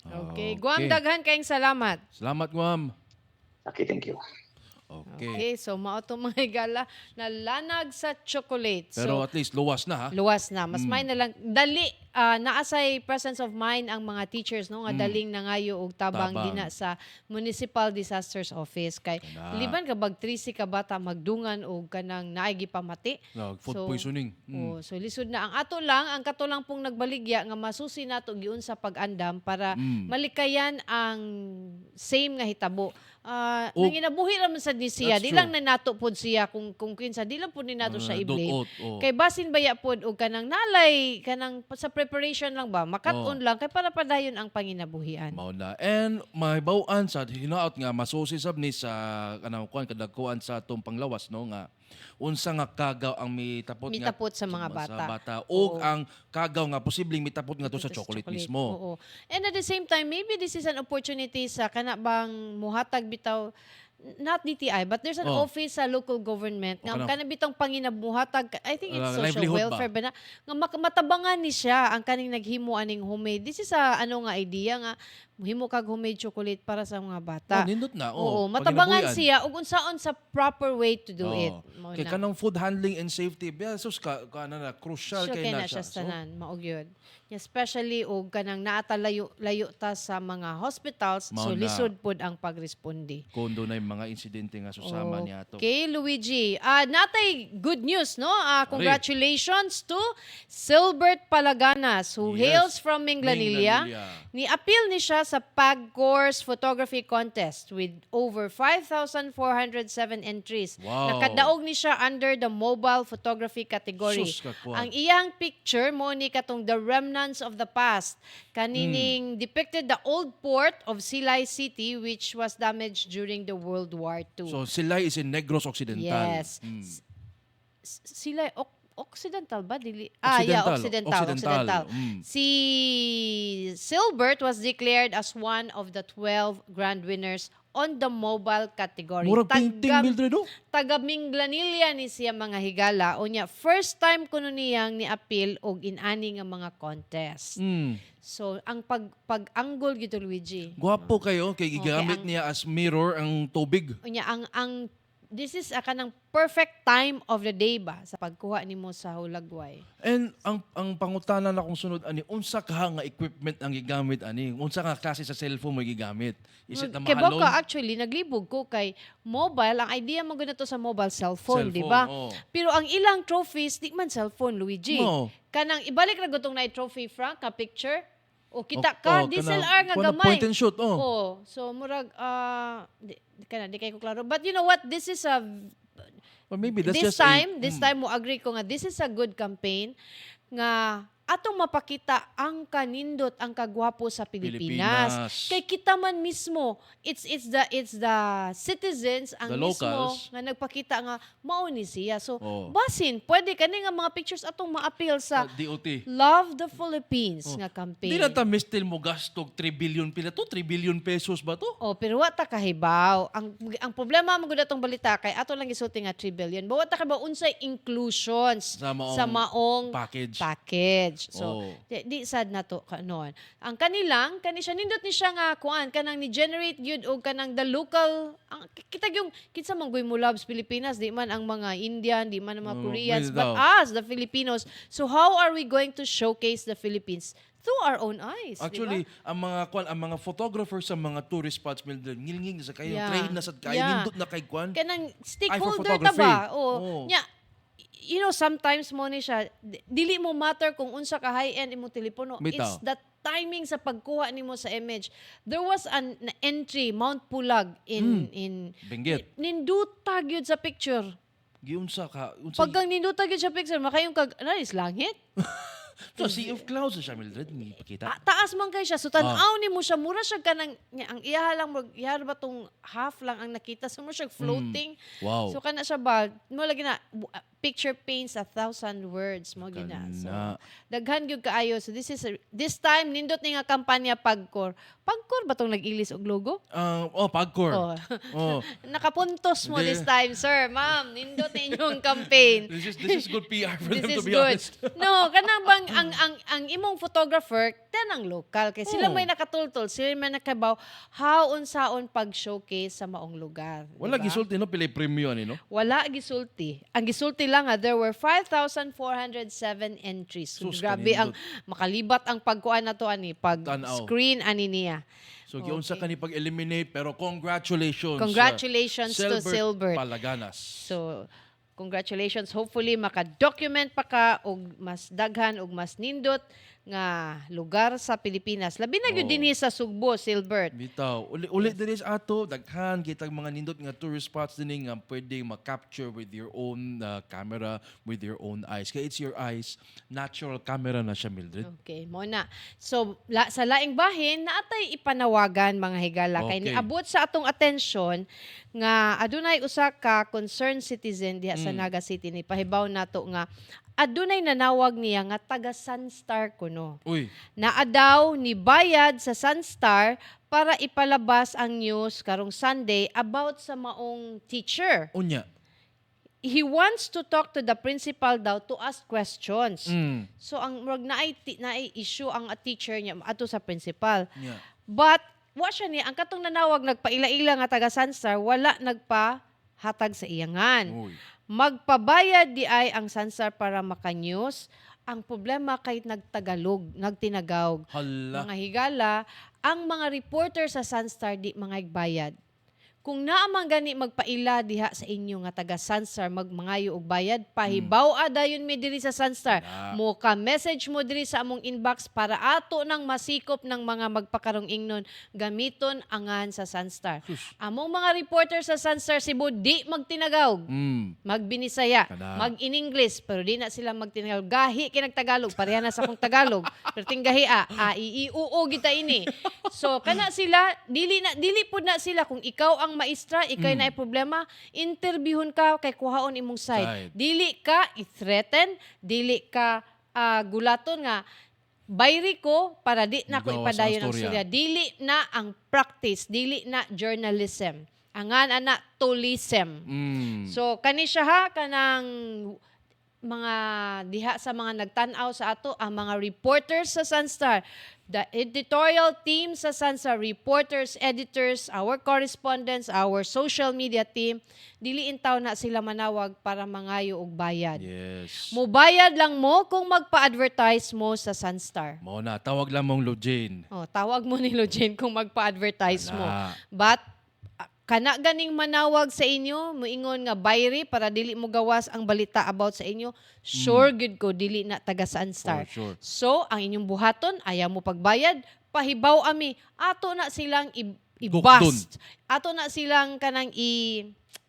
Okay. Guam, daghan kayong salamat. Salamat, Guam. Okay, thank you. Okay. Okay, so mao to mga higala na lanag sa chocolate. Pero So at least luwas na ha. luwas na. Mas may na lang dali naasay presence of mind ang mga teachers no nga daling nangayo og tabang Tabang. dina sa Municipal Disasters Office kay Kana. liban ka bag 13 ka bata magdungan og kanang naay gipamati. Food So, poisoning. So lisod na ang kato lang pong nagbaligya nga masusi nato giun sa pag-andam para malikayan ang same nga hitabo. O- Nanginabuhi raman sa ni siya, That's di true. lang na nato pod siya kung kinsa di lang pod ni nato siya i-blame. Kay basin baya pod og kanang nalay kanang sa preparation lang ba makat-on lang kay para padayon ang panginabuhian. Mao na. And mahibaw-an sa hinaot nga masusi sab ni sa kanang kuan kadagkuan sa atong panglawas no nga unsa nga kagaw ang mitapot Mitapot sa mga bata. ug Oo. ang kagaw nga posibleng mitapot nga to sa Ito chocolate mismo. Oo. And at the same time, maybe this is an opportunity sa kana bang muhatag bitaw not DTI, but there's an Oh. office sa local government nga O, kana bitong panginabuhatag, I think it's social livelihood ba? welfare ba na, nga matabangan ni siya ang kaning naghimo aning homemade. This is a ano nga idea nga himo kag homemade chocolate para sa mga bata. Nindot na. Oo, matabangan panginabuhian. siya ug unsaon sa proper way to do Oo. it. Mao Kay na. kanang food handling and safety, besos kana na crucial Sure kay kay na na siya siya. sa tanan, maog yun. Especially og kanang naata layo ta sa mga hospitals, Mao so na. lisod pod ang pagresponde. Kondo na yung mga insidente nga susama niya to. Okay, Luigi. Natay good news, no? Congratulations to Silbert Palaganas, who Yes. hails from Minglanilla. Ni-appeal ni siya sa PAGCORS Photography Contest with over 5,407 entries. Wow. Nakadaog ni siya under the mobile photography category. Sus, kakuan. Ang iyang picture mo ni katong The Remnants of the Past. Kanining depicted the old port of Silay City which was damaged during the World War II. So sila is in Negros Occidental. Yes. Mm. Silay Occidental ba? Dili? Occidental. Occidental. Occidental. Mm. Si Silbert was declared as one of the 12 grand winners on the mobile category. Murag painting Mildred, no? Taga Minglanilla ni siya mga higala. O niya, first time kuno niyang ni-appeal og inani nga mga contest. Mm. So, ang pag-anggol gito, Luigi. Gwapo kayo kay gigamit ang- niya as mirror ang tubig. O niya, ang this is a kanang perfect time of the day ba sa pagkuha nimo sa hulagway. And ang pangutana na kung sunod ani unsa ka nga equipment ang gigamit ani? Unsa ka klase sa cellphone mo gigamit? Is it na Kay mahalon? baka actually naglibog ko kay mobile, ang idea mo to sa mobile cellphone, di Cellphone, ba? oo. Pero ang ilang trophies di man cellphone, Luigi. No. Kanang ibalik ra gutong na trophy Frank ka picture. O kita Oh, ka DSLR nga kanang gamay. point and shoot, oh. Oh, so murag di kay ko klaro. But you know what? This is a Or maybe that's this just time mo agree ko nga this is a good campaign nga atong mapakita ang kanindot ang kagwapo sa Pilipinas. Pilipinas. Kay kita man mismo, it's the citizens ang The mismo locals. nga nagpakita nga mao ni siya. So Oh. basin pwede kani nga mga pictures atong ma-appeal sa DOT. Love the Philippines nga campaign. Di na ta mistil mo gastog 3 billion pila to? 3 billion pesos ba to? Oh, pero wa ta kahibaw. Ang problema mo gud atong balita kay ato lang isulti nga 3 billion. But wa ta kahibaw unsay inclusions Sa maong sa maong package. So, Oh. di sad na to kanon. Ang kanilang kani siya nindot ni siya nga kuan kanang ni generate gyud og kanang the local kita yung kinsa man goy mo loves Pilipinas di man ang mga Indian, di man ang mga Koreans, pwede but daw. us the Filipinos. So how are we going to showcase the Philippines? Through our own eyes, Actually, di ba? ang mga photographers sa mga tourist spots Mildred, ngilnging sa kayo, Yeah. train na sa kayo, Yeah. nindot na kay kwan. Kanang for stakeholder ta photography. ba? Oo. Nya, you know, sometimes mo ni siya, dili mo matter kung unsa ka high-end imong telepono. Bitaw. It's the timing sa pagkuha nimo sa image. There was an entry, Mount Pulag in Benguet. nindutag yun sa picture. Giunsa ka, unsa Paggang nindutag yun sa picture, makayong kag, is langit? so, Sea of Clouds na siya Mildred, hindi pakita. Taas man kay siya. So, tanaw ni mo siya. Mura siya ka ng, ang iyaha lang, iyaha ba tong half lang ang nakita. So, mura siya floating. Wow. So, kana siya ba, mo lagi na, picture paints 1,000 words mo gina. So, Kana. daghan gyud kaayo. So, this time, nindot ni nga kampanya Pagcor. Pagcor ba tong nag-ilis og logo? Pagcor. Oh. Oh. Nakapuntos mo Hindi. this time, sir. Ma'am, nindot ninyong campaign. This is good PR for This them to is be good. honest. No, kanang bang ang imong photographer tanang lokal kay sila Oo. may nakatultol, sila may nakabaw how unsaon pag-showcase sa maong lugar. Wala diba? gisulti no pila premium ani no. Wala gisulti. Ang gisulti lang there were 5,407 entries. So, Sus, grabe ang kanindot. makalibat ang pagkuan na to ani pag Tanaw. screen ani niya. So giunsa ka ni pag-eliminate pero congratulations. Congratulations to Silbert. Palaganas. So, congratulations. Hopefully, maka-document pa ka og mas daghan og mas nindot nga lugar sa Pilipinas. Labi na gyud Oo. dinhi sa Sugbo, Silbert. Bitaw, uli diri sa ato daghan kitang mga nindot nga tourist spots dinhi nga pwedeng ma-capture with your own camera, with your own eyes. Kaya it's your eyes, natural camera na siya, Mildred. Okay, mo na. So, sa laing bahin, naatay ipanawagan mga higala. Kay Okay. niabot sa atong atensyon nga adunay usa ka concerned citizen diha sa Naga City ni pahibaw nato nga adunay nanawag niya nga taga Sunstar kuno. Uy, Naa daw ni bayad sa Sunstar para ipalabas ang news karong Sunday about sa maong teacher. unya. He wants to talk to the principal daw to ask questions. Mm. So ang murag naay issue ang teacher niya ato sa principal. Yeah. But wa siya ni ang katong nanawag nagpaila-ila nga taga Sunstar wala nagpahatag sa iyangan. Uy. Magpabayad di ay ang Sunstar para maka-news. Ang problema kay nagtinagawg. Hala. Mga higala, ang mga reporter sa Sunstar di mga igbayad. Kung naamang gani magpaila diha sa inyo nga taga Sunstar magmangayo og bayad, pahibaw dayon mi diri sa Sunstar. Na. Mo ka message mo diri sa among inbox para ato nang masikop ng mga magpakarong ingnon gamiton angan sa Sunstar. Sus. Among mga reporter sa Sunstar Cebu di magtinagawg. Mm. Magbinisaya, Kana. mag-in-English, pero di na sila magtinagalog. Gahi kinag-Tagalog, pareha na sa akong Tagalog. Pero gahi iiuo kita ini. So kana sila, dili pud na sila kung ikaw ang maestra, ikay na problema, interviewon ka kay kuhaon imong side. Side. Dili ka i-threaten, dili ka gulaton nga bayri ko para di na ko Gawas ang ipadayon ang storya. surya. Dili na ang practice, dili na journalism. Angan ana tourism. Mm. So kani siya ha kanang mga diha sa mga nagtan-aw sa ato ang mga reporters sa Sunstar, the editorial team sa Sunstar, reporters, editors, our correspondents, our social media team, dili intaw na sila manawag para mangayo og bayad. Yes. Mubayad lang mo kung magpa-advertise mo sa Sunstar. Mo na tawag lang mong Lojane. Oh, tawag mo ni Lojane kung magpa-advertise mo. Ana. But kana ganing manawag sa inyo, moingon nga bayri para dili mo gawas ang balita about sa inyo, sure good ko dili na taga Sunstar. For sure. So, ang inyong buhaton, ayaw mo pagbayad, pahibaw ami, ato na silang i-bust. Ato na silang kanang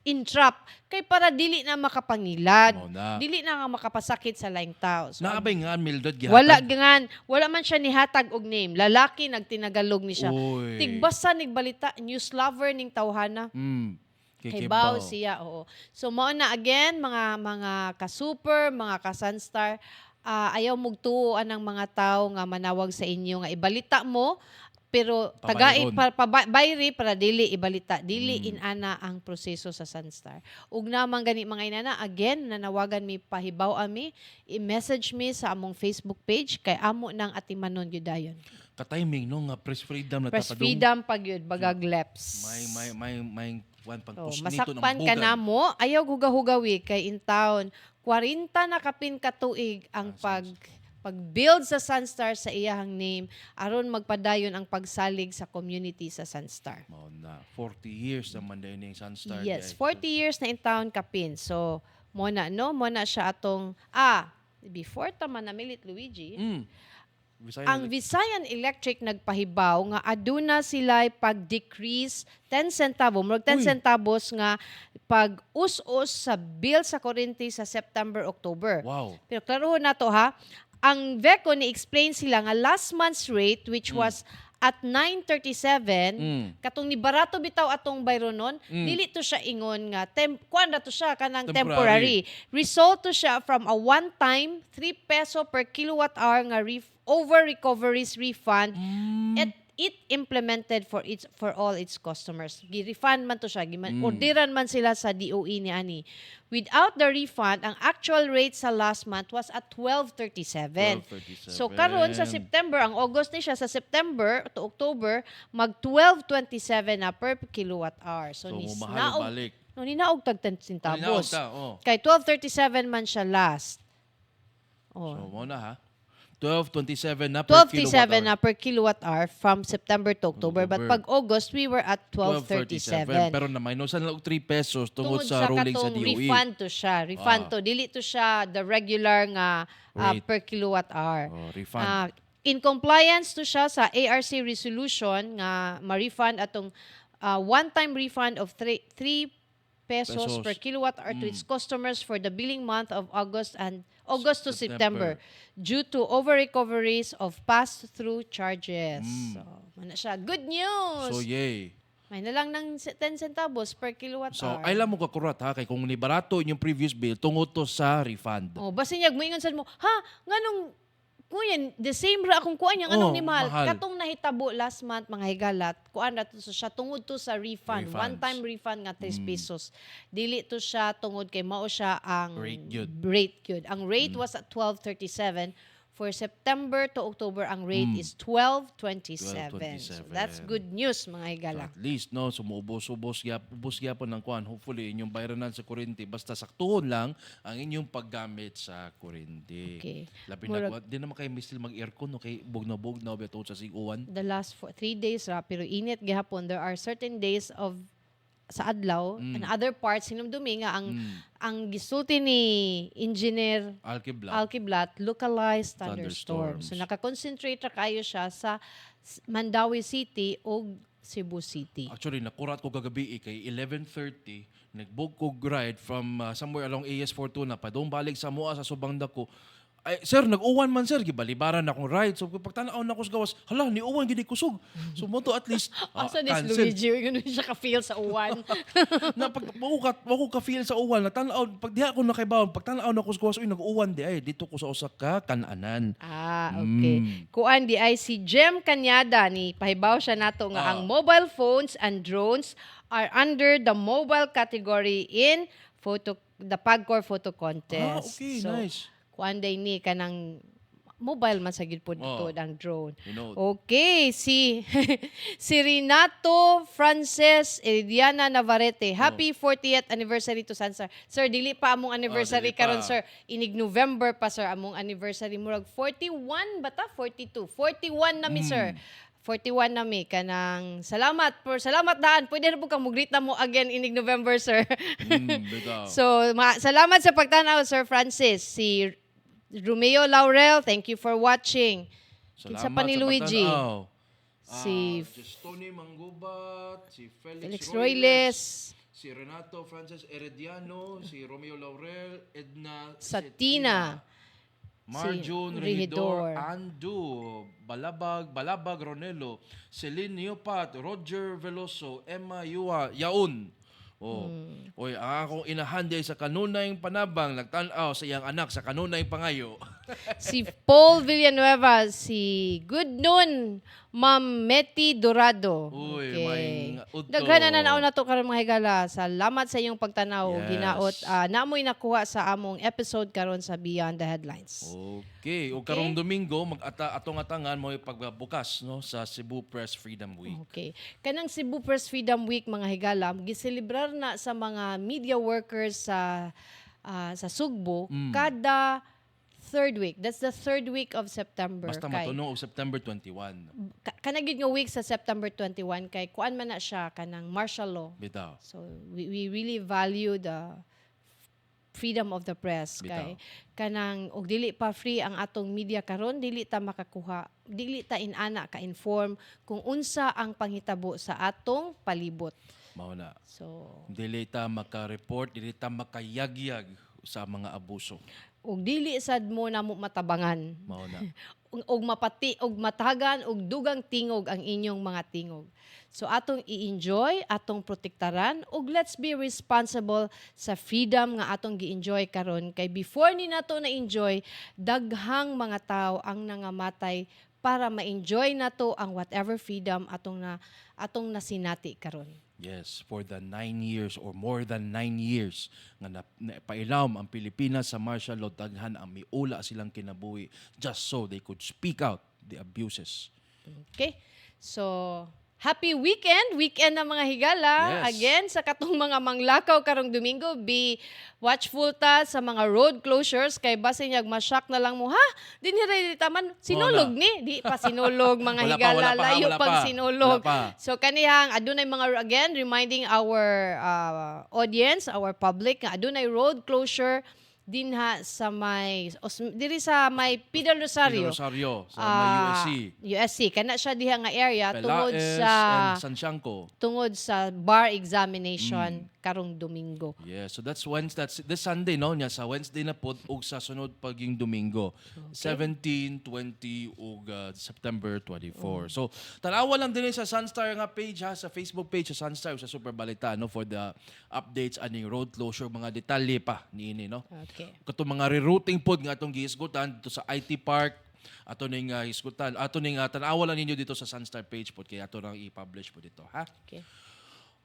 entrap kay para dili na makapangilad. Mo na. Dili na nga makapasakit sa laing tao. So, Naabay nga Mildred gihatag. wala man siya nihatag og name. Lalaki nagtinagalog ni siya. Uy. Tigbasa nig balita, news lover ning tawhana. Mm. Kibaw siya, oo. So mao na again mga ka-super, mga ka-Sunstar, ayaw mugtuoan ng mga tao nga manawag sa inyo nga ibalita mo pero Pabayron. bayri para dili ibalita, dili inana ang proseso sa Sunstar. Ug namang gani mga inana, again nanawagan mi pahibaw ami, i-message mi sa among Facebook page kay amo nang atimanon gyud dayon. Ka-timing no nga press freedom na Press tapadong. freedom pag yun, bagag leps. May one pang Oh, kusnito ng masakpan ka bugan. na mo, ayaw hugahugawi kay in town. 40 na kapin katuig ang pag-build sa Sunstar sa iyahang name aron magpadayon ang pagsalig sa community sa Sunstar. Mao na 40 years naman din yung Sunstar. Yes, guys. 40 years na in town kapin. So, mo na siya atong before tama na Milit Luigi. Mm. Visayan Ang Visayan Electric nagpahibaw nga aduna sila pag-decrease 10 centavo, murag 10 Uy. centavos nga pag-us-us sa bill sa kuryente sa September, October. Wow. Pero klarohon na to ha. Ang VECO ni-explain sila nga last month's rate which was at 937, katong ni barato bitaw atong bayronon, dili to siya ingon nga kuan na to siya kanang temporary. Result to siya from a one-time 3 peso per kilowatt hour nga over recoveries refund at it implemented for all its customers. Gi-refund man to siya, orderan man sila sa DOE ni ani. Without the refund, ang actual rate sa last month was at 12.37. 12.37. So karon sa September, ang August ni siya sa September to October, mag 12.27 na per kilowatt hour. So, So, ni mahal balik. no, ninaog tag 10 Tinaog centavos. ta, oh. Kay 12.37 man siya last. Oh. So, mo na ha. 12.27 na per 12.37 na kilowatt per kilowatt hour from September to October. But pag August, we were at 12.37. Pero na minusan lang og 3 pesos tungod Tungod sa ruling sa katong DOE. refund to siya. Refund to. Dili to siya the regular nga Rate. per kilowatt hour. Oh, refund. In compliance to siya sa ARC resolution nga ma-refund atong one-time refund of 3 pesos per kilowatt hour to its customers for the billing month of August to September due to over-recoveries of pass-through charges. So, mana siya. Good news! So, yay. May na lang ng 10 centavos per kilowatt So, hour. ay lang mo kakurat ha, kay kung ni barato yung previous bill, tungod to sa refund. Oh, basta niya, moingon sad mo, ha, nganong, kuya, the same ra akong kuan yang anong Oh, ni mahal. mahal. Katong nahitabo last month, mga higalat, kuan ra to siya, tungod to sa refund. Refunds. One-time refund nga 3 pesos. Dili to siya, tungod kay mao siya ang Rate gyud. rate gyud. Ang rate was at 12.37. For September to October, ang rate is 12.27. So, 12.27. that's good news, mga So, higala. at least, no, sumuubos-ubos gyapon ng kuan. Hopefully, inyong bayranan sa kuryente, basta saktuhon lang ang inyong paggamit sa kuryente. Okay. Labi Murag- na, di naman kayo mistil mag-aircon, no, kay bug na beto sa siguan. The last 3 days ra, pero init gihapon. There are certain days of sa adlaw and other parts hinumdumi nga ang gisulti ni engineer Alkibla. Alkiblat localized thunderstorm. Thunderstorms. So naka-concentrate ra kayo siya sa Mandawi City o Cebu City. Actually, nakurat ko kagabi kay 11:30, nag-book ko ride from somewhere along AS42 na padong balik sa Moa sa subang dako. Ay, sir, nag-uwan man sir, gibalibaran akong ride. So pagtanaw na ko sa gawas, hala, ni uwan gid kusog. So mo to at least Asa this cancel. Luigi, ganun siya ka-feel sa uwan. Na pag wako ka feel sa uwan, natanaw pag diha ko nakaibawon, pag tanaw na ko sa gawas, uy nag-uwan di ay dito ko sa usa ka kananan. Okay. Kuan di ay si Jem Kanyada ni pahibaw siya nato nga ang mobile phones and drones are under the mobile category in the PAGCOR photo contest. Okay, So, nice. kuan day ni kanang mobile man sa gid po dito Oh. ang drone. Hinood. Okay, si si Renato Frances Diana Navarrete. Happy 40th anniversary to Sansar. Sir, dili pa among anniversary dili pa. karon sir. Inig November pa sir among anniversary murag 41 bata 42. 41 na mi sir. 41 na mi kanang salamat daan. Pwede na po kang mugreet na mo again inig November sir. Bitaw. So, salamat sa pagtanaw Sir Francis. Si Romeo Laurel, thank you for watching. Kinsa pa ni sa Luigi? pagtanaw. Si Tony Manggubat, si Felix Felix Roiles, si Renato Francis Herediano, si Romeo Laurel, Edna Satina, Marjun si Regidor, Regidor. Andu, Balabag Ronelo, Celine Niopat, Roger Veloso, Emma Yaun. Oh. Oy, ang akong inahanday sa kanunay panabang nagtan-aw sa iyang anak sa kanunay pangayo. si Paul Villanueva, si Good Noon, Ma'am Meti Dorado. Uy, may udto. Daghan na naon nato karon mga higala. Salamat sa iyong pagtanaw. Yes. Ginaot naamoy nakuha sa among episode karon sa Beyond the Headlines. Okay, o karong Domingo atong atangan mo pagbukas no sa Cebu Press Freedom Week. Okay. Kanang Cebu Press Freedom Week mga higala, giselebrar na sa mga media workers sa Sugbo kada third week. That's the third week of September. Basta matuno og September 21. Kanagid nga week sa September 21 kay kuan man na siya kanang martial law. Bitaw. So we really value the freedom of the press kay kanang og dili pa free ang atong media karon, dili ta makakuha, dili ta inana ka-inform kung unsa ang panghitabo sa atong palibot. Mao na. So Dili ta maka-report, dili ta makayagyag sa mga abuso. og dili sad mo na mo matabangan. Mao na. og mapati og matagan og dugang tingog ang inyong mga tingog. So atong i-enjoy, atong protektaran og let's be responsible sa freedom nga atong gi-enjoy karon kay before ni nato na enjoy daghang mga tao ang nangamatay para ma-enjoy na to ang whatever freedom atong nasinati karon. Yes, for the 9 years or more than 9 years nga napailawom ang Pilipinas sa martial law, daghan ang miula silang kinabuhi just so they could speak out the abuses. Okay? So, happy weekend! Weekend na mga higala. Yes. Again, sa katong mga manglakaw karong Domingo, be watchful ta sa mga road closures kay base niya masyak na lang mo, ha? Dinhiray taman sinulog Wala. ni. Di pa sinulog mga Wala pa, higala. wala pa, Layo wala pang pa. sinulog. Wala pa. So, kanihang adunay mga, again, reminding our audience, our public, nga adunay road closure dinha sa diri sa may Pilar Rosario. Rosario sa may USC. USC. Kana siya diha nga area tungod Pelaez sa and Santiago. tungod sa bar examination karong Domingo. Yeah, so that's Wednesday, that's this Sunday no nya sa Wednesday na pod ug sa sunod paging Domingo. 17, 20 ug September 24. So tanawa lang din sa Sunstar nga page ha, sa Facebook page sa Sunstar sa Super Balita no for the updates aning road closure mga detalye pa niini no. Okay. Kato mga rerouting pod nga atong gihisgutan dito sa IT Park ato ning hisgutan ato ning tanawa lang ninyo dito sa Sunstar page pod kay ato nang i-publish po dito ha. Okay.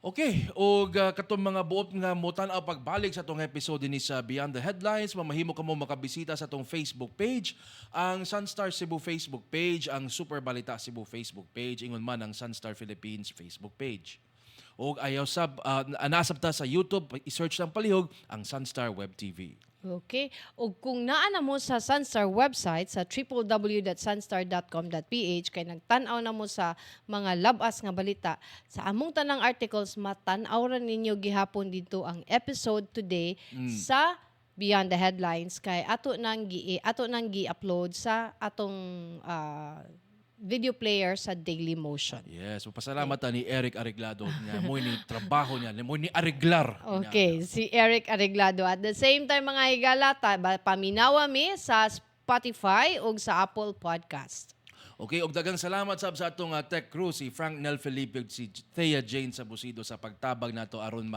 Okay, o katong mga buot nga mo tan-aw pagbalik sa atong episode ni sa Beyond the Headlines, mamahimo kamo makabisita sa atong Facebook page, ang Sunstar Cebu Facebook page, ang Super Balita Cebu Facebook page, ingon man ang Sunstar Philippines Facebook page. O ayaw sab nasab ta sa YouTube, i-search lang palihog ang Sunstar Web TV. Okay. O kung naa na mo sa Sunstar website sa www.sunstar.com.ph kay nagtan-aw na mo sa mga labas nga balita, sa among tanang articles matan-aw ra ninyo gihapon dito ang episode today sa Beyond the Headlines kay ato nang gi-upload sa atong video player sa Daily Motion. Yes, pasalamat ta ni Eric Areglado nga mo ni trabaho niya, mo ni arreglar. Okay, si Eric Areglado. At the same time, mga higala, paminawa mi sa Spotify o sa Apple Podcast. Okay, og dagang salamat sa atong tech crew si Frank Nel Felipe ug si Thea Jane sa Busido sa pagtabag nato aron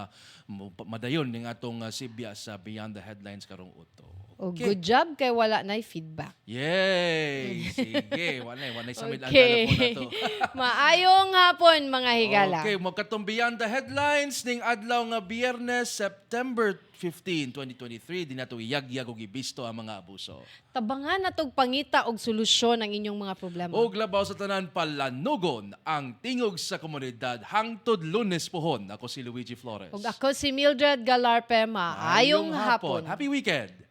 madayon ning atong sibya sa Beyond the Headlines karong udto. O good job kay wala na feedback. Yay! Sige, wanay samid ang Okay. telephone nato. Maayong hapon, mga higala. Okay, magkatong Beyond the Headlines ning adlaw nga Biyernes, September 15, 2023, di nato iyag-yag og ibisto ang mga abuso. Tabangan na tog pangita og solusyon ang inyong mga problema. Og labaw sa tanan palanugon ang tingog sa komunidad hangtod Lunes pohon. Ako si Luigi Flores. Ug ako si Mildred Galarpe. Maayong hapon. Happy weekend!